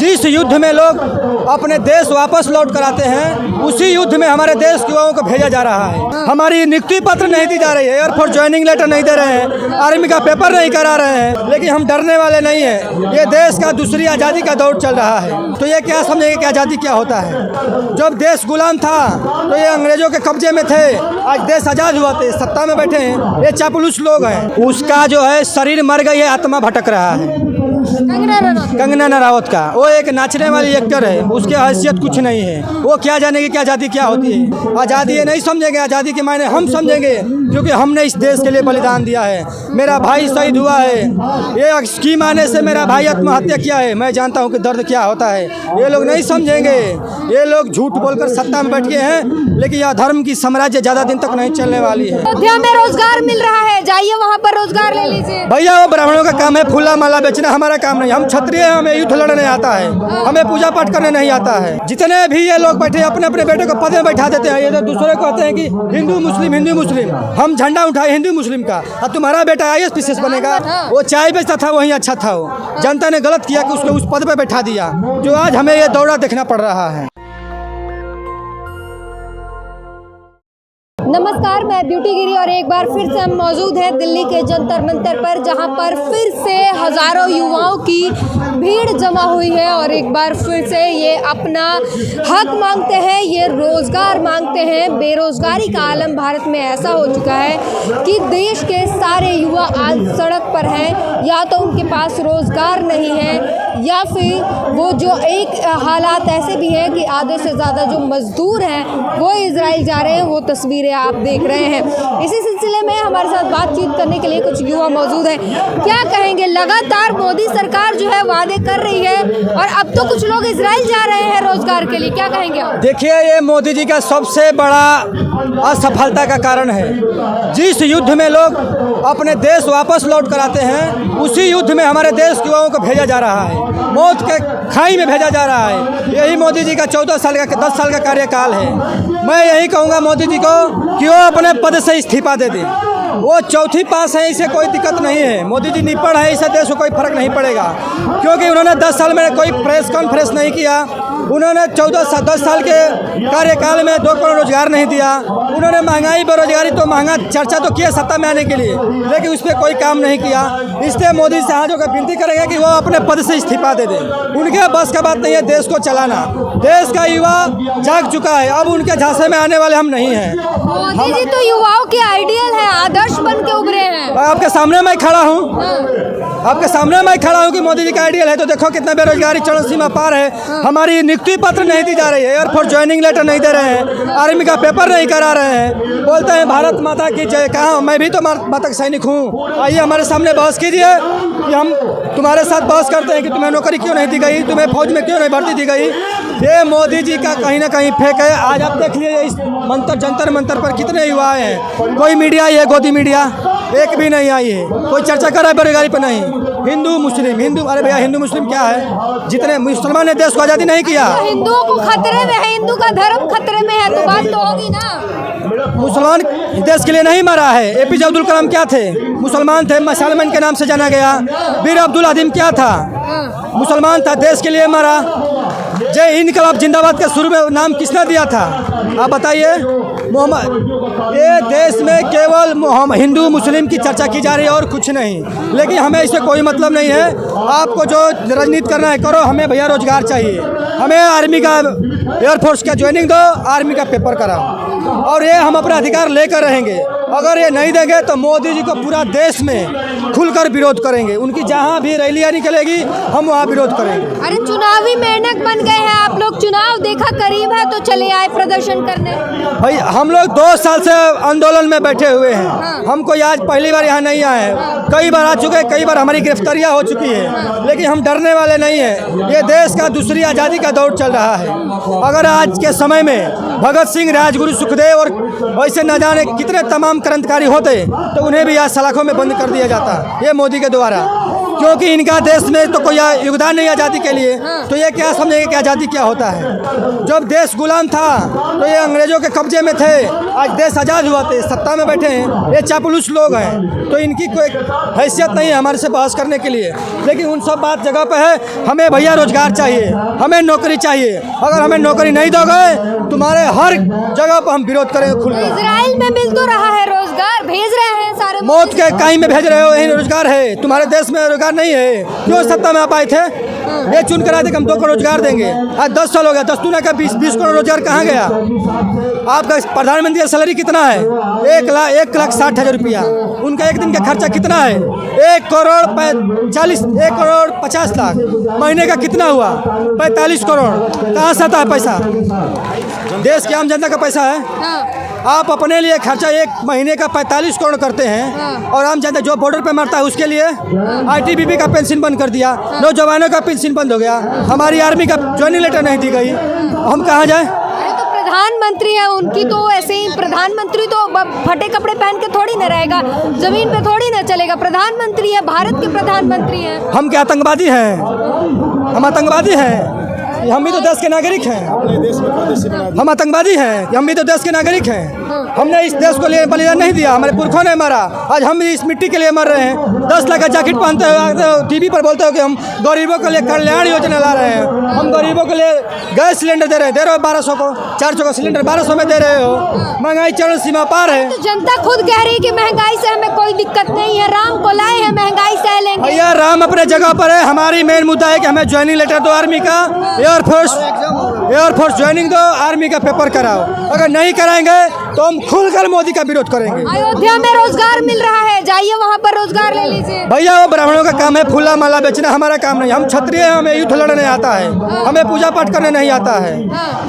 जिस युद्ध में लोग अपने देश वापस लौट कर आते हैं, उसी युद्ध में हमारे देश के युवाओं को भेजा जा रहा है। हमारी नियुक्ति पत्र नहीं दी जा रही है, एयरफोर्स ज्वाइनिंग लेटर नहीं दे रहे हैं, आर्मी का पेपर नहीं करा रहे हैं, लेकिन हम डरने वाले नहीं हैं। ये देश का दूसरी आज़ादी का दौर चल रहा है, तो ये क्या समझेंगे कि आज़ादी क्या होता है। जब देश गुलाम था तो ये अंग्रेजों के कब्जे में थे, आज देश आज़ाद हुआ थे, सत्ता में बैठे हैं, ये चापलूस लोग हैं। उसका जो है शरीर मर गई है, आत्मा भटक रहा है। कंगना रनावत का वो एक नाचने वाली एक्टर है, उसकी हैसियत कुछ नहीं है। वो क्या जानेगी कि आज़ादी क्या होती है। आज़ादी ये नहीं समझेंगे, आज़ादी के मायने हम समझेंगे, क्योंकि हमने इस देश के लिए बलिदान दिया है। मेरा भाई शहीद हुआ है, ये की माने से मेरा भाई आत्महत्या किया है। मैं जानता हूँ कि दर्द क्या होता है। ये लोग नहीं समझेंगे। ये लोग झूठ बोलकर सत्ता में बैठ गए हैं, लेकिन यह धर्म की साम्राज्य ज़्यादा दिन तक नहीं चलने वाली है। अयोध्या में रोजगार मिल रहा है, जाइए वहाँ पर रोजगार ले लीजिए। भैया वो ब्राह्मणों का काम है, फूला माला बेचना, हमारा काम नहीं। हम क्षत्रिय हैं, हमें युद्ध लड़ने आता है, हमें पूजा पाठ करने नहीं आता है। जितने भी ये लोग बैठे अपने अपने बेटे को पद में बैठा देते हैं। ये तो दूसरे को कहते हैं कि हिंदू मुस्लिम हिंदू मुस्लिम। हम झंडा उठाए हिंदू मुस्लिम का, और तुम्हारा बेटा IAS PCS बनेगा। वो चाय बेचता था, वही अच्छा था। वो जनता ने गलत किया कि उसको उस पद पे बैठा दिया, जो आज हमें ये दौरा देखना पड़ रहा है। नमस्कार, मैं ब्यूटी गिरी और एक बार फिर से हम मौजूद हैं दिल्ली के जंतर मंतर पर, जहां पर फिर से हज़ारों युवाओं की भीड़ जमा हुई है और एक बार फिर से ये अपना हक मांगते हैं, ये रोज़गार मांगते हैं। बेरोज़गारी का आलम भारत में ऐसा हो चुका है कि देश के सारे युवा आज सड़क पर हैं। या तो उनके पास रोज़गार नहीं है, या फिर वो जो एक हालात ऐसे भी हैं कि आधे से ज़्यादा जो मज़दूर हैं वो इजराइल जा रहे हैं। वो तस्वीरें आप देख रहे हैं। इसी सिलसिले में हमारे साथ बातचीत करने के लिए कुछ युवा मौजूद हैं। क्या कहेंगे, लगातार मोदी सरकार जो है वादे कर रही है और अब तो कुछ लोग इजराइल जा रहे हैं रोजगार के लिए, क्या कहेंगे आप? देखिए, ये मोदी जी का सबसे बड़ा असफलता का कारण है। जिस युद्ध में लोग अपने देश वापस लौट कर आते हैं, उसी युद्ध में हमारे देश के युवाओं को भेजा जा रहा है, मौत के खाई में भेजा जा रहा है। यही मोदी जी का 14 साल का 10 साल का कार्यकाल है। मैं यही कहूँगा मोदी जी को कि वो अपने पद से इस्तीफा दे दें। वो चौथी पास है, इसे कोई दिक्कत नहीं है। मोदी जी निपड़ है, इससे देश को कोई फर्क नहीं पड़ेगा, क्योंकि उन्होंने 10 साल में कोई प्रेस कॉन्फ्रेंस नहीं किया। उन्होंने 10 साल के कार्यकाल में 2 करोड़ रोजगार नहीं दिया। उन्होंने महंगाई बेरोजगारी तो महंगा चर्चा तो किया सत्ता में आने के लिए, लेकिन उस पर कोई काम नहीं किया। इसलिए मोदी से हाथ जोड़कर विनती करेंगे कि वो अपने पद से इस्तीफा दे दें। उनके बस का बात नहीं है देश को चलाना। देश का युवा जाग चुका है, अब उनके झांसे में आने वाले हम नहीं हैं। मोदी जी तो युवाओं के आइडियल हैं, आदर्श बन के उभरे हैं। आपके सामने मैं खड़ा हूँ, आपके सामने मैं खड़ा हूँ कि मोदी जी का आइडियल है। तो देखो कितना बेरोजगारी चरम सीमा पार है। हमारी नियुक्ति पत्र नहीं दी जा रही है, एयरफोर्स ज्वाइनिंग लेटर नहीं दे रहे हैं, आर्मी का पेपर नहीं करा रहे हैं। बोलते हैं भारत माता की जय। कहाँ, मैं भी तो माता का सैनिक हूँ। आइए हमारे सामने बहस कीजिए कि हम तुम्हारे साथ बहस करते हैं कि तुम्हें नौकरी क्यों नहीं दी गई, तुम्हें फौज में क्यों नहीं भर्ती दी गई। ये मोदी जी का कहीं ना कहीं फेक है। आज आप देख लीजिए इस जंतर मंतर पर कितने युवा आए हैं। कोई मीडिया आई है, गोदी मीडिया एक भी नहीं आई है। कोई चर्चा कर रहा है बेरोजगारी पर नहीं। हिंदू मुस्लिम हिंदू, अरे भैया हिंदू मुस्लिम क्या है? जितने मुसलमान ने देश को आज़ादी नहीं किया। तो हिंदुओं को खतरे में है, हिंदू का धर्म खतरे में है, तो बात तो होगी ना। मुसलमान देश के लिए नहीं मरा है। APJ अब्दुल कलाम क्या थे? मुसलमान थे, मसालमन के नाम से जाना गया। वीर अब्दुल अजीम क्या था? मुसलमान था, देश के लिए मरा। जय इनकलाब जिंदाबाद का शुरू में नाम किसने दिया था? आप बताइए। मोहम्मद। ये देश में केवल हिंदू मुस्लिम की चर्चा की जा रही है और कुछ नहीं, लेकिन हमें इससे कोई मतलब नहीं है। आपको जो राजनीति करना है करो, हमें भैया रोजगार चाहिए। हमें आर्मी का एयरफोर्स का ज्वाइनिंग दो, आर्मी का पेपर कराओ, और ये हम अपना अधिकार लेकर रहेंगे। अगर ये नहीं देंगे तो मोदी जी को पूरा देश में खुलकर विरोध करेंगे। उनकी जहाँ भी रैलियाँ निकलेगी हम वहाँ विरोध करेंगे। अरे चुनावी मेंढक बन गए हैं आप लोग। चुनाव देखा करीब है तो चले आए प्रदर्शन करने। भाई हम लोग 2 साल से आंदोलन में बैठे हुए हैं। हम कोई आज पहली बार यहाँ नहीं आए हैं, कई बार आ चुके हैं, कई बार हमारी गिरफ्तारियाँ हो चुकी है, लेकिन हम डरने वाले नहीं हैं। ये देश का दूसरी आज़ादी का दौर चल रहा है। अगर आज के समय में भगत सिंह, राजगुरु, सुखदेव और वैसे न जाने कितने तमाम क्रांतिकारी होते तो उन्हें भी आज सलाखों में बंद कर दिया जाता, ये मोदी के द्वारा। क्योंकि इनका देश में तो कोई योगदान नहीं आज़ादी के लिए, तो ये क्या समझेंगे कि आज़ादी क्या होता है। जब देश गुलाम था तो ये अंग्रेजों के कब्जे में थे, आज देश आज़ाद हुआ थे, सत्ता में बैठे हैं, ये चापलूस लोग हैं, तो इनकी कोई हैसियत नहीं है हमारे से बहस करने के लिए। लेकिन उन सब बात जगह पे है, हमें भैया रोजगार चाहिए, हमें नौकरी चाहिए। अगर हमें नौकरी नहीं दोगे तुम्हारे हर जगह पर हम विरोध करेंगे खुलकर। इजराइल में मिल तो रहा है, रोजगार भेज रहे हैं सारे, मौत के काई में भेज रहे हो, यही रोजगार है। तुम्हारे देश में रोजगार नहीं है, क्यों सत्ता में आप आए थे? ये चुन कर आए थे कि हम 2 करोड़ रोजगार देंगे, आज 10 साल हो गया, 10 दूना का 20 करोड़ रोजगार कहाँ गया? आपका प्रधानमंत्री का सैलरी कितना है? 1,60,000 रुपया। उनका एक दिन का खर्चा कितना है? 1 करोड़ 50 लाख। महीने का कितना हुआ? 45 करोड़। कहाँ से आता है पैसा? देश की आम जनता का पैसा है। आप अपने लिए खर्चा एक महीने का 45 करोड़ करते हैं, और आम जनता जो बॉर्डर पे मरता है उसके लिए ITBP का पेंशन बंद कर दिया, नौजवानों का पेंशन बंद हो गया, हमारी आर्मी का ज्वाइनिंग लेटर नहीं दी गई, हम कहाँ जाए? तो प्रधानमंत्री है उनकी, तो ऐसे ही प्रधानमंत्री तो फटे कपड़े पहन के थोड़ी ना रहेगा, जमीन पे थोड़ी ना चलेगा। प्रधानमंत्री है, भारत के प्रधानमंत्री हैं। हम क्या आतंकवादी हैं? हम आतंकवादी हैं? हम भी तो देश के नागरिक हैं। हम आतंकवादी हैं? हम भी तो देश के नागरिक हैं। हमने इस देश को लिए बलिदान नहीं दिया, हमारे पुरखों ने मारा, आज हम भी इस मिट्टी के लिए मर रहे हैं। 10 लाख का जैकेट पहनते हुए टीवी पर बोलते हो कि हम गरीबों के लिए कल्याण योजना ला रहे हैं, हम गरीबों के लिए गैस सिलेंडर दे रहे हो 1200 को, 400 का सिलेंडर 1200 में दे रहे हो। महंगाई चरम सीमा पार है। तो जनता खुद कह रही है कि महंगाई से हमें कोई दिक्कत नहीं है, राम को लाए हैं, महंगाई सह लेंगे। भैया राम अपने जगह पर है, हमारी मेन मुद्दा है कि हमें ज्वाइनिंग लेटर दो आर्मी का, एयरफोर्स ज्वाइनिंग दो, आर्मी का पेपर कराओ। अगर नहीं कराएंगे तो हम खुलकर मोदी का विरोध करेंगे। अयोध्या में रोजगार मिल रहा है, जाइए वहाँ पर रोजगार ले लीजिए। भैया वो ब्राह्मणों का काम है, फूला माला बेचना, हमारा काम नहीं। हम क्षत्रिय हैं, हमें युद्ध लड़ने आता है, हमें पूजा पाठ करने नहीं आता है,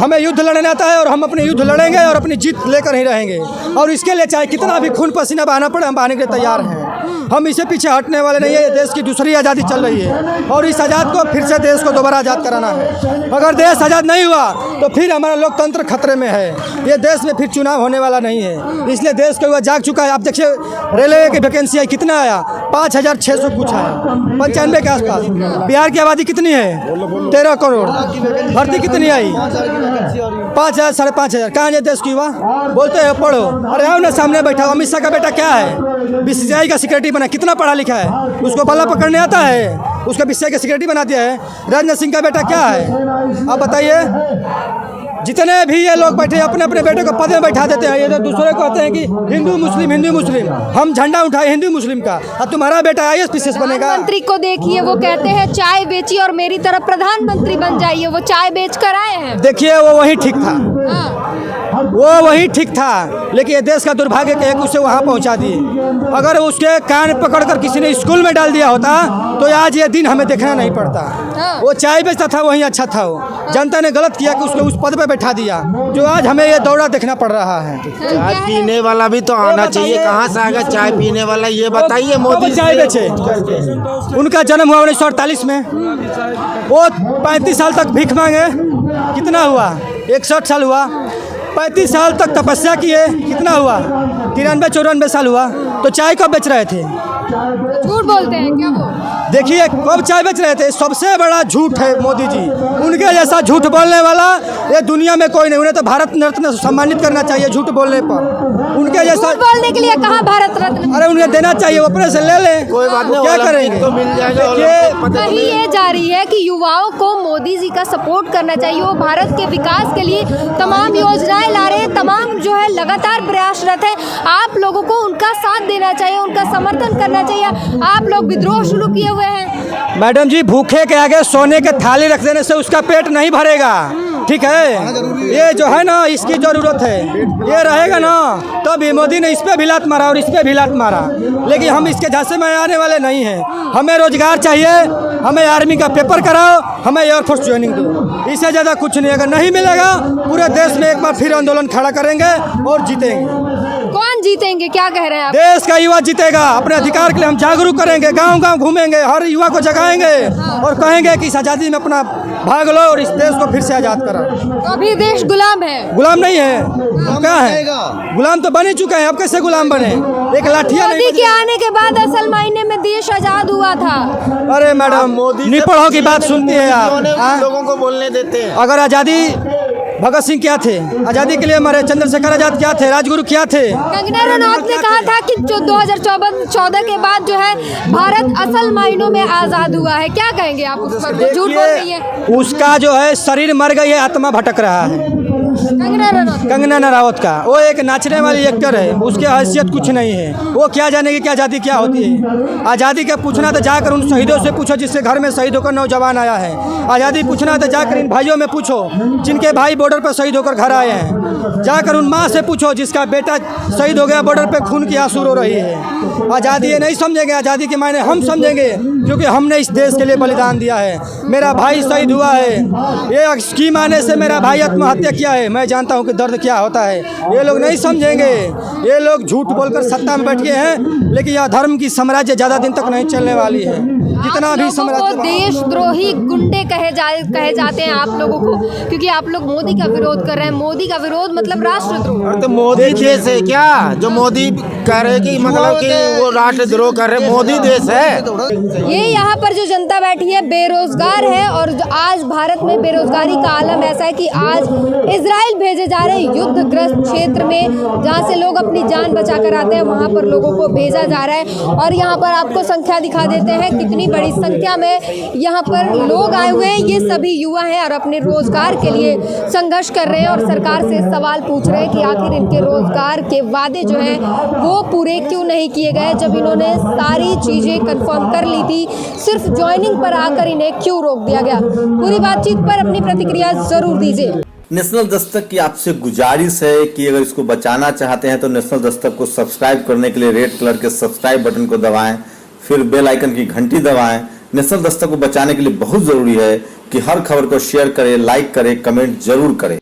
हमें युद्ध लड़ने आता है, और हम अपने युद्ध लड़ेंगे और अपनी जीत लेकर ही रहेंगे। और इसके लिए चाहे कितना भी खून पसीना बहाना पड़े, हम बहाने के लिए तैयार हैं। हम इसे पीछे हटने वाले नहीं है। देश की दूसरी आज़ादी चल रही है, और इस आज़ाद को फिर से देश को दोबारा आज़ाद कराना है। अगर देश आज़ाद नहीं हुआ तो फिर हमारा लोकतंत्र खतरे में है। ये देश में फिर चुनाव होने वाला नहीं है, इसलिए देश को जाग चुका है। आप देखिए रेलवे की वैकेंसी है, कितना आया? 5,600 कुछ है, 95 के आसपास। बिहार की आबादी कितनी है? 13 करोड़। भर्ती कितनी आई? 5,000 साढ़े 5,000। कहाँ जाए देश की युवा? बोलते हो पढ़ो, अरे आओ ना सामने बैठा। अमित शाह का बेटा क्या है? BCCI का सेक्रेटरी बना, कितना पढ़ा लिखा है? उसको बल्ला पकड़ने आता है, उसका BCCI का सेक्रेटरी बना दिया है। राजनाथ सिंह का बेटा क्या है? आप बताइए। जितने भी ये लोग बैठे अपने अपने बेटे को पद में बैठा देते हैं, ये तो दूसरे को कहते हैं कि हिंदू मुस्लिम हिंदू मुस्लिम। हम झंडा उठाए हिंदू मुस्लिम का, अब तुम्हारा बेटा IAS PCS बनेगा। प्रधानमंत्री को देखिए, वो कहते हैं चाय बेचिए और मेरी तरफ प्रधानमंत्री बन जाइए। वो चाय बेच कर आए हैं। देखिए वो वही ठीक था, वो वही ठीक था, लेकिन ये देश का दुर्भाग्य कि उसे वहाँ पहुँचा दिए। अगर उसके कान पकड़कर किसी ने स्कूल में डाल दिया होता तो आज ये दिन हमें देखना नहीं पड़ता। वो चाय बेचता था, वही अच्छा था। वो जनता ने गलत किया कि उसको उस पद पे बैठा दिया, जो आज हमें ये दौरा देखना पड़ रहा है। चाय पीने वाला भी तो आना चाहिए। कहाँ से आएगा चाय पीने वाला, ये बताइए। मोदी चाय बेचे, उनका जन्म हुआ 1948 में, वो 35 साल तक भीख मांगे, कितना हुआ? 61 साल हुआ। 35 साल तक तपस्या किए, कितना हुआ? 93-94 साल हुआ। तो चाय कब बेच रहे थे? झूठ बोलते हैं क्या वो? देखिए कब चाय बेच रहे थे। सबसे बड़ा झूठ है मोदी जी, उनके जैसा झूठ बोलने वाला ये दुनिया में कोई नहीं। उन्हें तो भारत रत्न सम्मानित करना चाहिए झूठ बोलने पर। उनके जैसा झूठ बोलने के लिए कहाँ भारत रत्न? अरे उन्हें देना चाहिए, वो अपने से ले लें, कोई बात नहीं, क्या करेंगे? तो मिल जाएगा। कहीं ये जा रही है कि युवाओं को मोदी जी का सपोर्ट करना चाहिए। वो भारत के विकास के लिए तमाम योजनाएं ला रहे हैं, तमाम जो है लगातार प्रयासरत है। आप लोगों को उनका साथ देना चाहिए, उनका समर्थन करना चाहिए। आप लोग विद्रोह शुरू किए हुए हैं। मैडम जी, भूखे के आगे सोने के थाली रख देने से उसका पेट नहीं भरेगा, ठीक है? ये जो है ना, इसकी जरूरत है। ये रहेगा ना तब ये मोदी ने इस पे भी लात मारा और इस पे भी लात मारा, लेकिन हम इसके झांसे में आने वाले नहीं हैं। हमें रोजगार चाहिए, हमें आर्मी का पेपर कराओ, हमें एयरफोर्स ज्वाइनिंग दो, इससे ज़्यादा कुछ नहीं। अगर नहीं मिलेगा पूरे देश में एक बार फिर आंदोलन खड़ा करेंगे और जीतेंगे। कौन जीतेंगे, क्या कह रहे हैं आप? देश का युवा जीतेगा। अपने अधिकार के लिए हम जागरूक करेंगे, गांव गांव घूमेंगे, हर युवा को जगाएंगे और कहेंगे कि इस आज़ादी में अपना भाग लो और इस देश को फिर से आज़ाद करो। तो अभी देश गुलाम है? गुलाम नहीं है, तो क्या है? गुलाम तो बन ही चुके हैं, अब कैसे गुलाम बने? एक लाठिया मोदी के आने के बाद असल मायने में देश आजाद हुआ था। अरे मैडम, मोदी निपड़ों की बात सुनती है आप? हाँ? लोगों को बोलने देते हैं। अगर आज़ादी, भगत सिंह क्या थे? आज़ादी के लिए मरे। चंद्रशेखर आजाद क्या थे? राजगुरु क्या थे? कंगना रनौत ने कहा था कि 2014 के बाद जो है भारत असल मायनों में आजाद हुआ है। क्या कहेंगे आप उस पर? झूठ बोल रही है। उसका जो है शरीर मर गई है, आत्मा भटक रहा है। कंगना रनौत का वो एक नाचने वाली एक्टर है, उसकी हैसियत कुछ नहीं है। वो क्या जानेगी कि आज़ादी क्या होती है। आज़ादी का पूछना तो जाकर उन शहीदों से पूछो जिसके घर में शहीद होकर नौजवान आया है। आज़ादी पूछना तो जाकर इन भाइयों में पूछो जिनके भाई बॉर्डर पर शहीद होकर घर आए हैं। जाकर उन माँ से पूछो जिसका बेटा शहीद हो गया, बॉर्डर पर खून की आंसू रो रही है। आज़ादी ये नहीं समझेंगे, आज़ादी के मायने हम समझेंगे क्योंकि हमने इस देश के लिए बलिदान दिया है। मेरा भाई शहीद हुआ है, ये की माने से मेरा भाई आत्महत्या किया है। मैं जानता हूँ कि दर्द क्या होता है। ये लोग नहीं समझेंगे। ये लोग झूठ बोलकर सत्ता में बैठ गए हैं, लेकिन यह धर्म की साम्राज्य ज़्यादा दिन तक नहीं चलने वाली है। जितना भी साम्राज्य, देशद्रोही गुंडे कहे जाते हैं आप लोगों को, क्योंकि आप लोग मोदी का विरोध कर रहे हैं। मोदी का विरोध मतलब राष्ट्रद्रोह। तो मोदी देश है क्या जो मोदी कह रहे कि मतलब कि वो राष्ट्रद्रोह कर रहे? मोदी देश है। ये यहाँ पर जो जनता बैठी है बेरोजगार है और आज भारत में बेरोजगारी का आलम ऐसा है कि आज इजराइल भेजे जा रहे युद्धग्रस्त क्षेत्र में, जहाँ से लोग अपनी जान बचा कर आते हैं, वहाँ पर लोगों को भेजा जा रहा है। और यहाँ पर आपको संख्या दिखा देते हैं कितनी बड़ी संख्या में यहाँ पर लोग आए हुए हैं। ये सभी युवा हैं और अपने रोजगार के लिए संघर्ष कर रहे हैं और सरकार से सवाल पूछ रहे हैं कि आखिर इनके रोजगार के वादे जो हैं वो पूरे क्यों नहीं किए गए, जब इन्होंने सारी चीज़ें कंफर्म कर ली थी। सिर्फ ज्वाइनिंग पर आकर इन्हें क्यों रोक दिया गया? पूरी बातचीत पर अपनी प्रतिक्रिया जरूर दीजिए। नेशनल दस्तक की आपसे गुजारिश है कि अगर इसको बचाना चाहते हैं तो नेशनल दस्तक को सब्सक्राइब करने के लिए रेड कलर के सब्सक्राइब बटन को दबाएं, फिर बेल आइकन की घंटी दबाएं। नेशनल दस्तक को बचाने के लिए बहुत जरूरी है कि हर खबर को शेयर करें, लाइक करें, कमेंट जरूर करें।